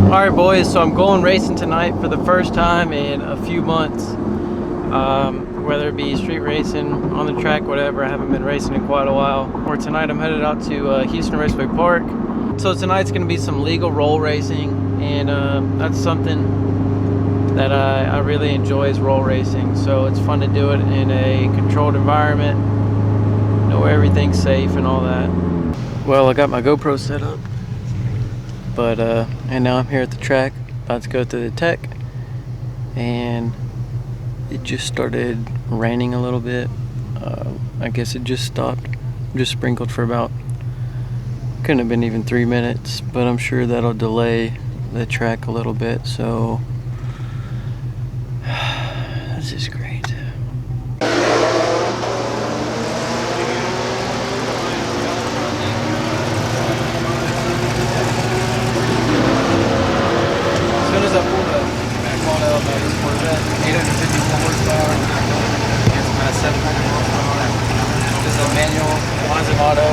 Alright boys, so I'm going racing tonight for the first time in a few months. Whether it be street racing, on the track, whatever. I haven't been racing in quite a while. Or tonight I'm headed out to Houston Raceway Park. So tonight's going to be some legal roll racing, and that's something that I really enjoy, is roll racing. So it's fun to do it in a controlled environment, know everything's safe and all that. Well, I got my GoPro set up. But and now I'm here at the track, about to go through the tech, and it just started raining a little bit. I guess it just stopped, just sprinkled for about, couldn't have been even 3 minutes, but I'm sure that'll delay the track a little bit, so this is great. This Corvette, 854 horsepower, it's my 700 horsepower. This is a manual, mine's an auto.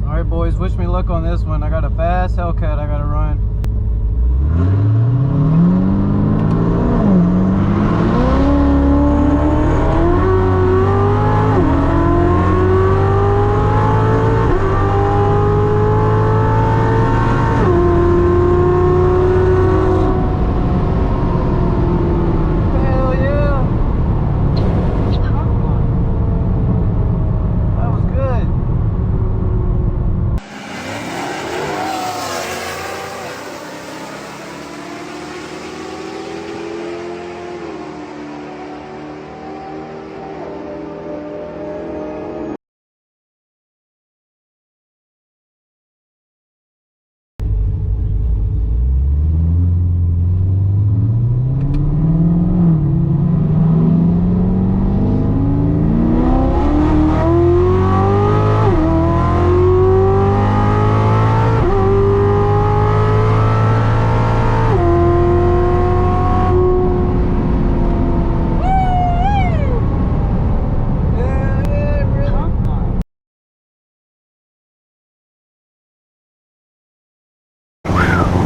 Alright boys, wish me luck on this one. I got a fast Hellcat I gotta run.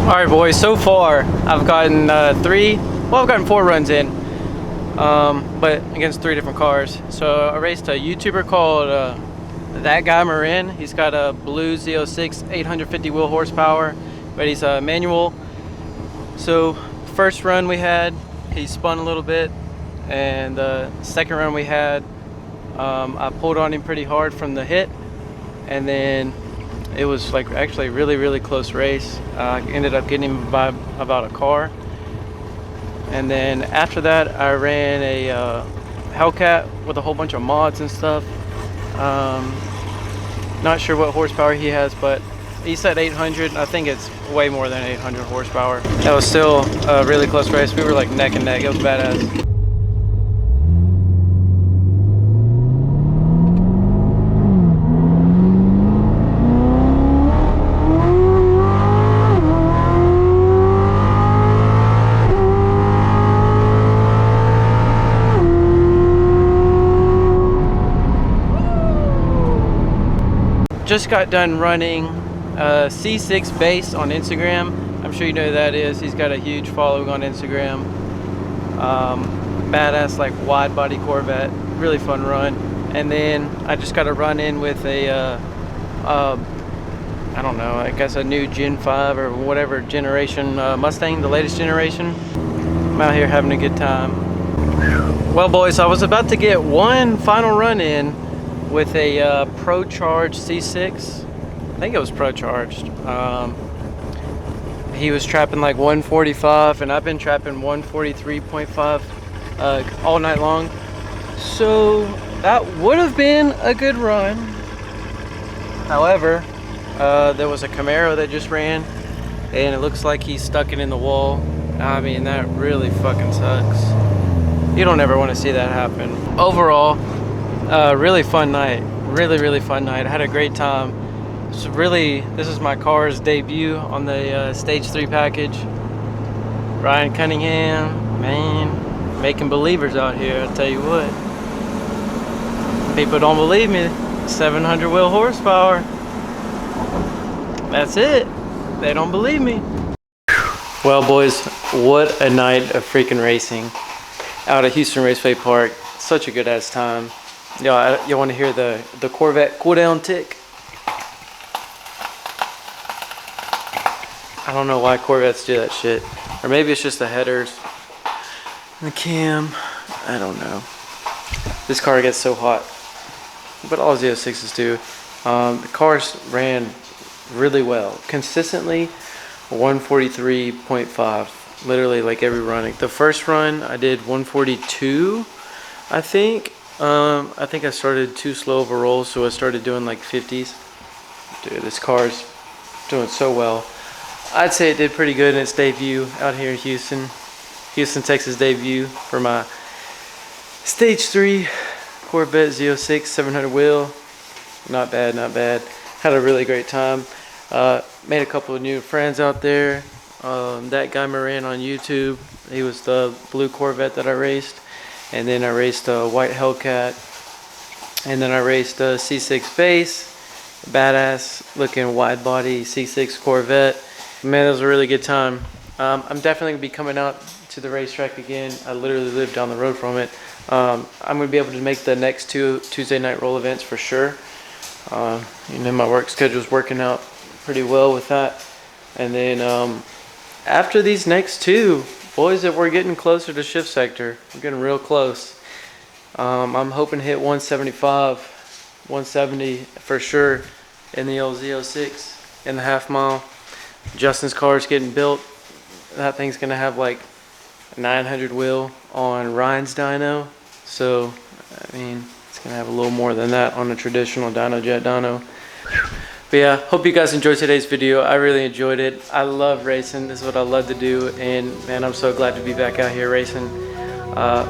Alright boys, so far I've gotten I've gotten 4 runs in, but against 3 different cars. So I raced a YouTuber called That Guy Marin. He's got a blue Z06 850 wheel horsepower, but he's a manual. So first run we had, he spun a little bit, and the second run we had, I pulled on him pretty hard from the hit, and then it was like actually a really close race. I ended up getting him by about a car, and then after that I ran a Hellcat with a whole bunch of mods and stuff. Not sure what horsepower he has, but he said 800. I think it's way more than 800 horsepower. That was still a really close race. We were like neck and neck. It was badass. Just got done running C6 base on Instagram. I'm sure you know who that is. He's got a huge following on Instagram. Badass, like wide body Corvette. Really fun run. And then I just got a run in with a I don't know, I guess a new Gen 5 or whatever generation Mustang, the latest generation. I'm out here having a good time. Well boys, I was about to get one final run in with a Pro Charge C6. think it was pro charged. He was trapping like 145 and I've been trapping 143.5 all night long. So that would have been a good run. However, there was a Camaro that just ran and it looks like he's stuck it in the wall. I mean, that really fucking sucks. You don't ever want to see that happen. Overall, really fun night. Really fun night. I had a great time. So really, this is my car's debut on the Stage 3 package. Ryan Cunningham, man, making believers out here, I tell you what. People don't believe me. 700 wheel horsepower. That's it. They don't believe me. Well, boys, what a night of freaking racing out at Houston Raceway Park. Such a good ass time. Y'all want to hear the Corvette cool down tick? I don't know why Corvettes do that shit. Or maybe it's just the headers and the cam. I don't know. This car gets so hot. But all Z06s do. The cars ran really well. Consistently 143.5. Literally like every run. The first run I did 142, I think. I think I started too slow of a roll, so I started doing like 50s. Dude, this car's doing so well. I'd say it did pretty good in its debut out here in Houston, Texas debut for my Stage 3 Corvette Z06 700 wheel. Not bad, not bad. Had a really great time. Made a couple of new friends out there. That guy Moran on YouTube, he was the blue Corvette that I raced. And then I raced a white Hellcat. And then I raced a C6 base. Badass looking wide body C6 Corvette. Man, that was a really good time. I'm definitely going to be coming out to the racetrack again. I literally live down the road from it. I'm going to be able to make the next two Tuesday night roll events for sure. You know, my work schedule is working out pretty well with that. And then after these next two, boys, that we're getting closer to shift sector. We're getting real close. I'm hoping to hit 175, 170 for sure in the old Z06 in the half mile. Justin's car is getting built. That thing's gonna have like 900 wheel on Ryan's dyno. So, I mean, it's gonna have a little more than that on a traditional dyno jet dyno. But yeah, hope you guys enjoyed today's video. I really enjoyed it. I love racing. This is what I love to do. And man, I'm so glad to be back out here racing.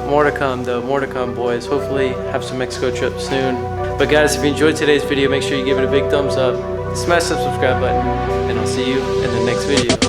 More to come though, more to come, boys. Hopefully have some Mexico trips soon. But guys, if you enjoyed today's video, make sure you give it a big thumbs up. Smash that subscribe button, and I'll see you in the next video.